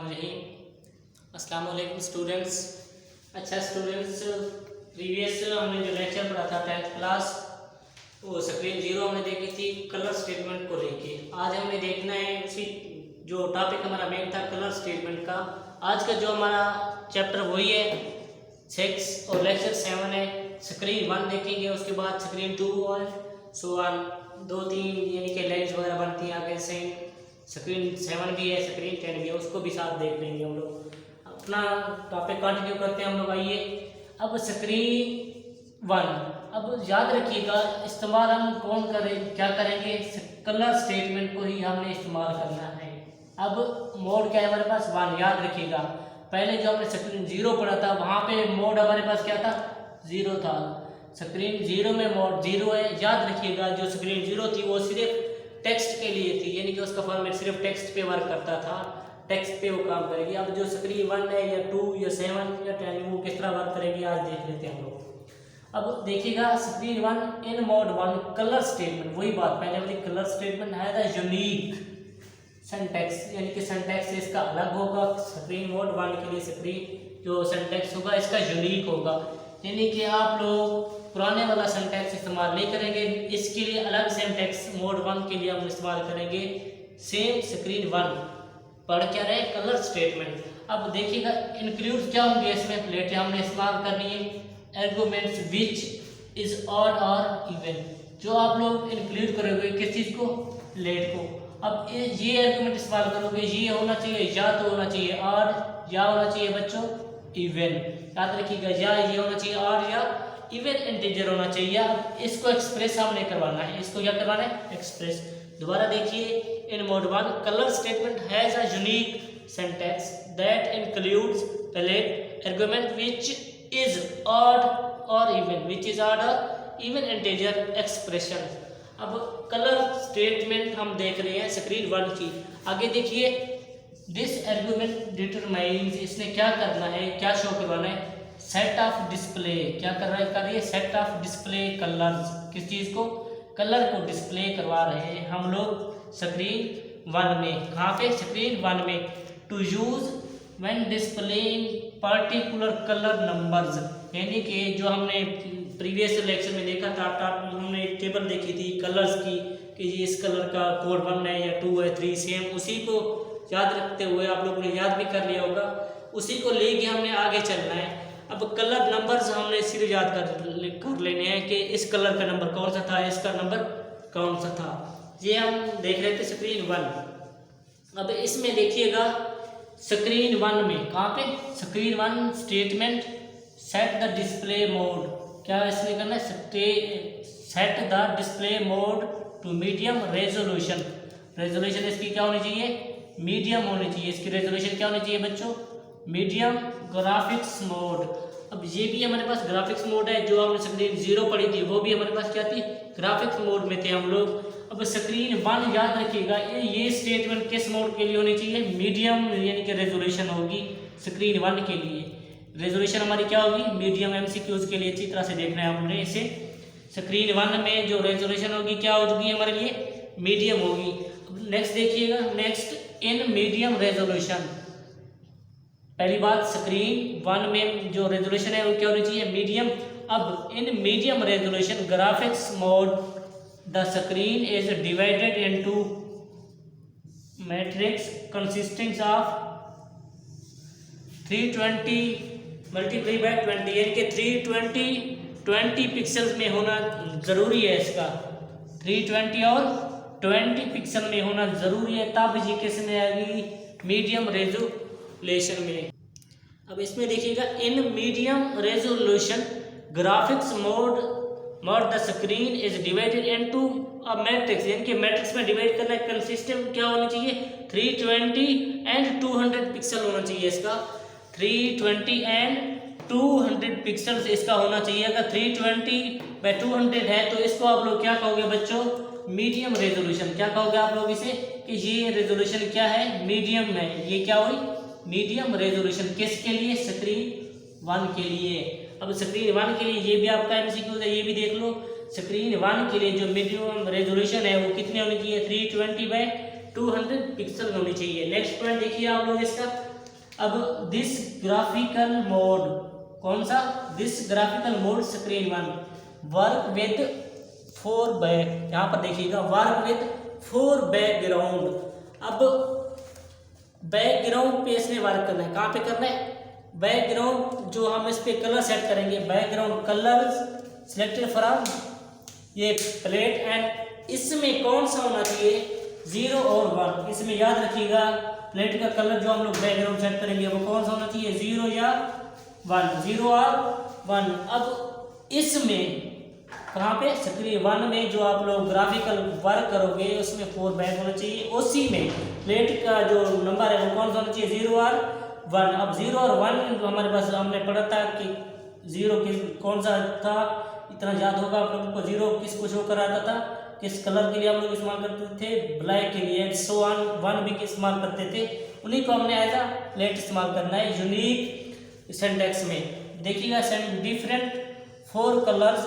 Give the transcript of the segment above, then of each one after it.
बिस्मिल्लाहिर्रहमानिर्रहीम। अस्सलाम वालेकुम स्टूडेंट्स। अच्छा स्टूडेंट्स, प्रीवियस हमने जो लेक्चर पढ़ा था 10th क्लास, वो स्क्रीन जीरो हमने देखी थी कलर स्टेटमेंट को लेके। आज हमें देखना है उसी जो टॉपिक हमारा मेन था कलर स्टेटमेंट का। आज का जो हमारा चैप्टर वही है 6 और लेक्चर 7 है। स्क्रीन 1 देखेंगे, उसके बाद स्क्रीन 2 और सो ऑन 2-3 यानी कि लाइन्स वगैरह बनती हैं आगे से। स्क्रीन 7 भी है, स्क्रीन 10 भी है, उसको भी साथ देख लेंगे हम लोग। अपना टॉपिक कंटिन्यू करते हैं हम लोग। आइए अब स्क्रीन 1, अब याद रखिएगा इस्तेमाल हम क्या करेंगे, कलर स्टेटमेंट को ही हमने इस्तेमाल करना है। अब मोड क्या है हमारे पास 1, याद रखिएगा। पहले जो हमने स्क्रीन 0 पढ़ा था वहाँ पे मोड हमारे पास क्या था, 0 था। स्क्रीन 0 में मोड 0 है। याद रखिएगा जो स्क्रीन 0 थी वो सिर्फ टेक्स्ट के लिए थी, यानी कि उसका फॉर्मेट सिर्फ टेक्स्ट पे वर्क करता था, टेक्स्ट पे वो काम करेगी। अब जो स्क्रीन 1 है या 2 या 7 या 10 वो किस तरह वर्क करेगी आज देख लेते हैं हम लोग। अब देखिएगा स्क्रीन 1 इन मोड 1 कलर स्टेटमेंट, वही बात पहले वाली कलर स्टेटमेंट है द यूनिक सिंटैक्स, यानी कि सिंटैक्स इसका अलग होगा। स्क्रीन मोड 1 के लिए स्क्रीन जो सिंटैक्स होगा इसका यूनिक होगा, यानी कि आप लोग पुराने वाला सिंटैक्स इस्तेमाल नहीं करेंगे। इसके लिए अलग सिंटैक्स मोड 1 के लिए हम इस्तेमाल करेंगे। सेम स्क्रीन 1 पढ़ क्या रहे कलर स्टेटमेंट। अब देखिएगा इंक्लूड क्या होंगे इसमें, प्लेट हमने इस्तेमाल करनी है आर्गुमेंट्स विच इज ऑड और इवन। जो आप लोग इंक्लूड करोगे किस चीज़ को, प्लेट को। अब ये आर्गुमेंट इस्तेमाल करोगे, ये होना चाहिए या तो होना चाहिए ऑड या होना चाहिए बच्चों इवन। याद रखिएगा या ये होना चाहिए ऑड या इवन इंटीजर होना चाहिए। अब इसको एक्सप्रेस हमने करवाना है, इसको क्या करवाना है, एक्सप्रेस। दोबारा देखिए in mode 1 colour statement has a unique syntax that includes plate argument which is odd और इवन, व्हिच इज ऑड और इवन इंटीजर एक्सप्रेशन। अब कलर स्टेटमेंट हम देख रहे हैं स्क्रीन 1 की। आगे देखिए दिस आर्गुमेंट डिटरमाइंस, इसने क्या करना है, क्या शो करवाना है, सेट ऑफ डिस्प्ले। क्या कर रहा है, कर रही है सेट ऑफ डिस्प्ले कलर्स। किस चीज़ को, कलर को डिस्प्ले करवा रहे हैं हम लोग स्क्रीन 1 में। कहाँ पे, स्क्रीन 1 में। To use when displaying particular colour numbers, यानी कि जो हमने प्रीवियस लेक्चर में देखा था, हमने एक टेबल देखी थी कलर्स की कि ये इस कलर का कोड 1 है या 2 है 3, सेम उसी को याद रखते हुए आप लोगों ने याद भी कर लिया होगा, उसी को लेके हमने आगे चलना है। अब कलर नंबर्स हमने सिर्फ याद कर लेने हैं कि इस कलर का नंबर कौन सा था, इसका नंबर कौन सा था। ये हम देख रहे थे स्क्रीन 1। अब इसमें देखिएगा स्क्रीन 1 में, कहाँ पे, screen 1 statement set the display mode. क्या इसमें करना है, set the display mode to medium resolution. Resolution इसकी क्या होनी चाहिए, मीडियम होनी चाहिए। इसकी रेजोल्यूशन क्या होनी चाहिए बच्चों, मीडियम ग्राफिक्स मोड। अब ये भी हमारे पास ग्राफिक्स मोड है, जो हमने स्क्रीन 0 पढ़ी थी वो भी हमारे पास क्या थी, ग्राफिक्स मोड में थे हम लोग। अब स्क्रीन 1 याद रखिएगा ये स्टेटमेंट किस मोड के लिए होनी चाहिए, मीडियम यानी कि रेजोल्यूशन होगी स्क्रीन 1 के लिए। रेजोल्यूशन हमारी क्या होगी, मीडियम। एमसीक्यूज के लिए अच्छी तरह से देखना है हमने इसे। स्क्रीन 1 में जो रेजोल्यूशन होगी क्या होगी हमारे लिए, मीडियम होगी। नेक्स्ट देखिएगा, नेक्स्ट इन मीडियम रेजोल्यूशन। पहली बात स्क्रीन 1 में जो रेजोल्यूशन है वो क्या होनी चाहिए, मीडियम। अब in medium resolution graphics mode the screen is divided into matrix consisting of 320 multiply by 20, यानी कि 320 पिक्सल्स में होना ज़रूरी है। इसका 320 और 20 पिक्सल में होना ज़रूरी है, तब ये किस में आएगी, मीडियम रेजोल्यूशन में। अब इसमें देखिएगा in medium resolution graphics mode the screen is divided into a matrix, यानी कि मैट्रिक्स में डिवाइड करना है। कंसिस्टेंट क्या होना चाहिए, 320 एंड 200 पिक्सल होना चाहिए। इसका 320 एंड 200 पिक्सल्स इसका होना चाहिए। अगर 320/200 है तो इसको आप लोग क्या कहोगे बच्चों, मीडियम रेजोल्यूशन। क्या कहोगे आप लोग इसे, कि ये रेजोल्यूशन क्या है, मीडियम है। ये क्या हुई, मीडियम रेजोल्यूशन। किसके लिए, स्क्रीन 1 के लिए। अब स्क्रीन 1 के लिए ये भी आपका एमसीक्यू है, ये भी देख लो। स्क्रीन 1 के लिए जो मीडियम रेजोल्यूशन है वो कितनी होनी चाहिए, 320/200 पिक्सल होनी चाहिए। नेक्स्ट पॉइंट देखिए आप लोग इसका, अब दिस ग्राफिकल मोड, कौन सा, this graphical mode screen 1 work with 4 back, यहाँ पर देखिएगा वर्क विद 4 बैकग्राउंड। अब बैकग्राउंड पे इसने वर्क करना है, कहाँ पे करना है, बैकग्राउंड जो हम इस पे कलर सेट करेंगे, बैकग्राउंड कलर्स सिलेक्टेड फ्रॉम ये प्लेट, एंड इसमें कौन सा होना चाहिए, 0 और 1। इसमें याद रखिएगा प्लेट का कलर जो हम लोग बैकग्राउंड सेट करेंगे वो कौन सा होना चाहिए, 0 या 1, 0 और 1। अब इसमें कहाँ पे, स्क्रीन 1 में जो आप लोग ग्राफिकल वर्क करोगे उसमें 4 बैक होना चाहिए, उसी में प्लेट का जो नंबर है वो कौन सा होना चाहिए, 0 और 1। अब 0 और 1 हमारे पास हमने पढ़ा था कि 0 किस कौन सा था, इतना याद होगा आप लोगों को, 0 किसको शो कराता था, किस कलर के लिए हम लोग इस्तेमाल करते थे, ब्लैक के लिए, एंड सो ऑन, 1 भी इस्तेमाल करते थे, उन्हीं को हमने एज अ प्लेट इस्तेमाल करना है यूनिक सिंटैक्स में। देखिएगा डिफरेंट 4 कलर्स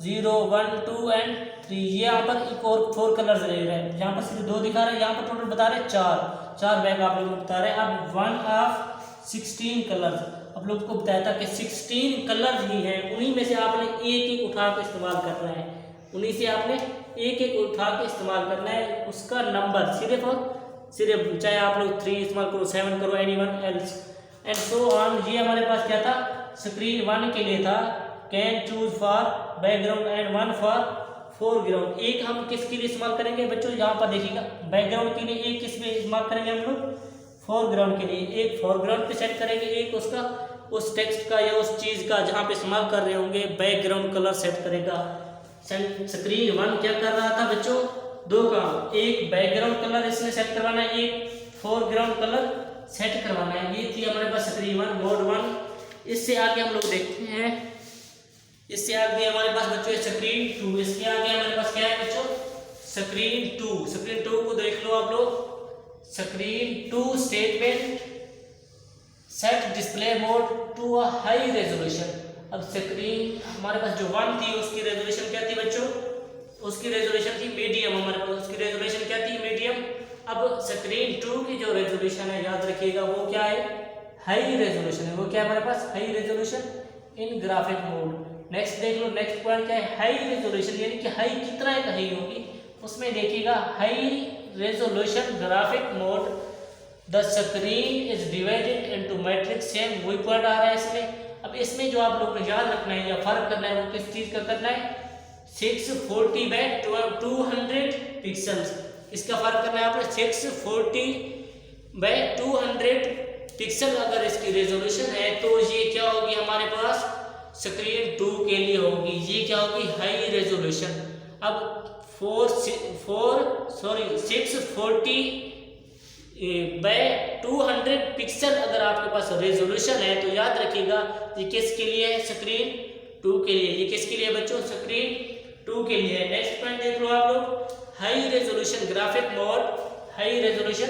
0, 1, 2 एंड 3, ये यहाँ पर एक और 4 कलर्स ले रहे हैं, यहाँ पर सिर्फ 2 दिखा रहे हैं, यहाँ पर टोटल बता रहे हैं 4 बैग आप लोगों को बता रहे हैं। अब 1 ऑफ 16 कलर्स आप लोगों को बताया था कि 16 कलर्स ही हैं, उन्हीं में से आपने एक एक उठा के इस्तेमाल करना है, उन्हीं से आपने एक एक उठा के इस्तेमाल करना है, उसका नंबर सिर्फ और सिर्फ, चाहे आप लोग 3 इस्तेमाल करो, 7 करो, anyone else and so on. ये हमारे पास क्या था, स्क्रीन 1 के लिए था, can choose for background and 1 for foreground. एक हम किसके लिए इस्तेमाल करेंगे बच्चों, यहाँ पर देखिएगा बैकग्राउंड के लिए एक किस में इस्तेमाल करेंगे हम लोग, फोरग्राउंड के लिए एक फोरग्राउंड पे सेट करेंगे, एक उसका उस टेक्स्ट का या उस चीज़ का जहाँ पे इस्तेमाल कर रहे होंगे बैकग्राउंड कलर सेट करेगा। स्क्रीन 1 क्या कर रहा था बच्चों, 2 काम, एक बैकग्राउंड कलर इसमें सेट करवाना है, एक फोरग्राउंड कलर सेट करवाना है। ये थी हमारे पास स्क्रीन 1 मोड 1। इससे आगे हम लोग देखते हैं, इससे आगे हमारे पास बच्चों है स्क्रीन 2। इसके आगे हमारे पास क्या है बच्चों, स्क्रीन 2। स्क्रीन 2 को देख लो आप लोग, screen 2 statement set display mode to a high resolution. अब स्क्रीन हमारे पास जो 1 थी उसकी रेजोल्यूशन क्या थी बच्चों, उसकी रेजोल्यूशन थी मीडियम, हमारे पास उसकी रेजोल्यूशन क्या थी, मीडियम। अब स्क्रीन 2 की जो रेजोल्यूशन है याद रखिएगा वो क्या है, हाई रेजोल्यूशन है। वो क्या है हमारे पास, high resolution in graphic mode. Next देख लो, नेक्स्ट पॉइंट क्या है, हाई रेजोल्यूशन, यानी कि हाई कितना एक हाई होगी, उसमें देखिएगा high resolution graphic mode the screen is divided into matrix, same वही पॉइंट आ रहा है इसमें। अब इसमें जो आप लोग को याद रखना है या फर्क करना है वो किस चीज का करना है, 640 बाय 200 पिक्सल्स, इसका फर्क करना है आपने, 640 बाय 200 पिक्सल अगर इसकी रेजोल्यूशन है तो ये क्या होगी हमारे पास, स्क्रीन 2 के लिए होगी, ये क्या होगी, हाई रेजोल्यूशन। अब 640 बाय 200 पिक्सल अगर आपके पास रेजोल्यूशन है तो याद रखिएगा ये किसके लिए है, स्क्रीन 2 के लिए। ये किसके लिए बच्चों, स्क्रीन 2 के लिए है। नेक्स्ट पॉइंट देख लो आप लोग, high resolution graphic mode, high resolution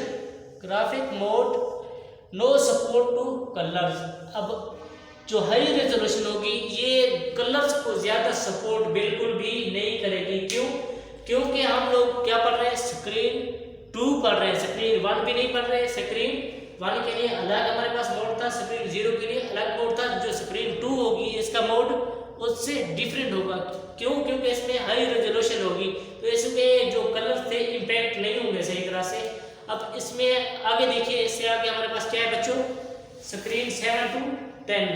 graphic mode no support to colours. अब जो हाई रेजोल्यूशन होगी ये कलर्स को ज्यादा सपोर्ट बिल्कुल भी नहीं करेगी। क्यों, क्योंकि हम लोग क्या पढ़ रहे हैं, स्क्रीन 2 पढ़ रहे हैं, स्क्रीन 1 भी नहीं पढ़ रहे हैं। स्क्रीन 1 के लिए अलग हमारे पास मोड था, स्क्रीन 0 के लिए अलग मोड था। जो स्क्रीन 2 होगी इसका मोड उससे डिफरेंट होगा। क्यों, क्योंकि इसमें हाई रेजोल्यूशन होगी तो इसमें जो कलर थे इम्पैक्ट नहीं होंगे सही तरह से। अब इसमें आगे देखिए, इससे आगे हमारे पास क्या है बच्चों, स्क्रीन 7 to 10,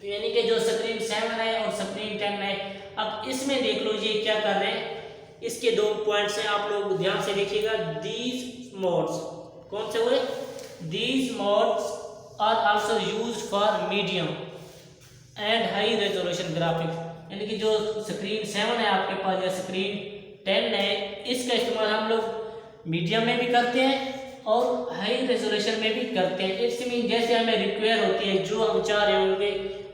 यानी कि जो स्क्रीन 7 है और स्क्रीन 10 है। अब इसमें देख लो ये क्या कर रहे हैं, इसके 2 पॉइंट्स हैं, आप लोग ध्यान से देखिएगा। दीज मोड्स कौन से हुए, these modes are also used for medium and high resolution graphics, यानी कि जो स्क्रीन 7 है आपके पास या स्क्रीन 10 है, इसका इस्तेमाल हम लोग मीडियम में भी करते हैं और हाई रेजोल्यूशन में भी करते हैं। इट्स मीन जैसे हमें रिक्वायर होती है, जो हम चाह रहे होंगे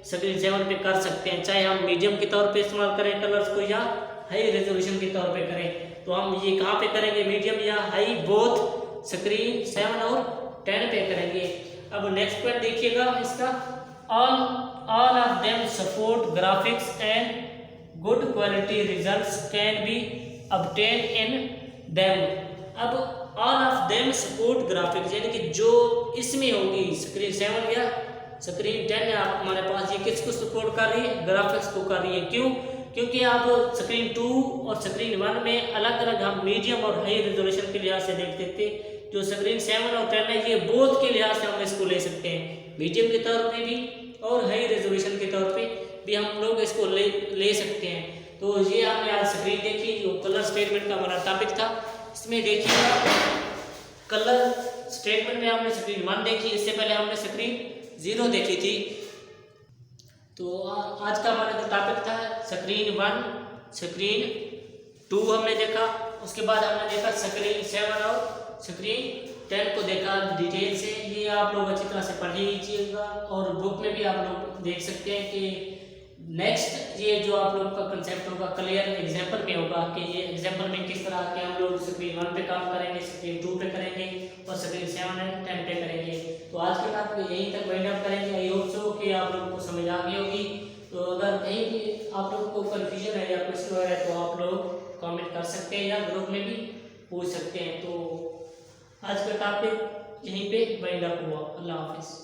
स्क्रीन 7 पे कर सकते हैं, चाहे हम मीडियम के तौर पे इस्तेमाल करें कलर्स को या हाई रेजोल्यूशन के तौर पे करें। तो हम ये कहाँ पे करेंगे, मीडियम या हाई, बोथ स्क्रीन 7 और 10 पे करेंगे। अब नेक्स्ट पॉइंट देखिएगा इसका, all of them support graphics and good quality results can be obtained in them। अब all of them support graphics, यानी कि जो इसमें होगी स्क्रीन 7 या स्क्रीन 10 हमारे पास, ये किसको सपोर्ट कर रही है? ग्राफिक्स को कर रही है। क्यों? क्योंकि आप स्क्रीन 2 और स्क्रीन 1 में अलग अलग हम मीडियम और हाई रेजोल्यूशन के लिहाज से देखते थे। जो स्क्रीन 7 और 10 है, ये बोथ के लिहाज से हम इसको ले सकते हैं, मीडियम के तौर पे भी और हाई रेजोल्यूशन के तौर पे भी हम लोग इसको ले सकते हैं। तो ये हमने आज स्क्रीन देखी, जो कलर स्टेटमेंट का हमारा टॉपिक था। इसमें देखिएगा कलर स्टेटमेंट में हमने स्क्रीन 1 देखी, इससे पहले हमने स्क्रीन 0 देखी थी। तो आज का हमारा जो टॉपिक था स्क्रीन 1, स्क्रीन 2 हमने देखा, उसके बाद हमने देखा स्क्रीन 7 और स्क्रीन 10 को देखा डिटेल से। ये आप लोग अच्छी तरह से पढ़ लीजिएगा और बुक में भी आप लोग देख सकते हैं कि नेक्स्ट ये जो आप लोग का कंसेप्ट होगा क्लियर एग्जाम्पल में होगा कि ये एग्जाम्पल में किस तरह के हम लोग स्क्रीन 1 पे काम करेंगे, स्क्रीन 2 पे करेंगे और स्क्रीन 7 और 10 पे करेंगे। तो आज के टॉपिक यहीं तक वाइंड अप करेंगे। आई होप सो कि आप लोगों को समझ आ गई होगी। तो अगर कहीं भी आप लोग को कन्फ्यूजन है या कुछ है तो आप लोग कमेंट कर सकते हैं या ग्रुप में भी पूछ सकते हैं। तो आज का टॉपिक यहीं पे वाइंड अप हुआ। अल्लाह हाफिज़।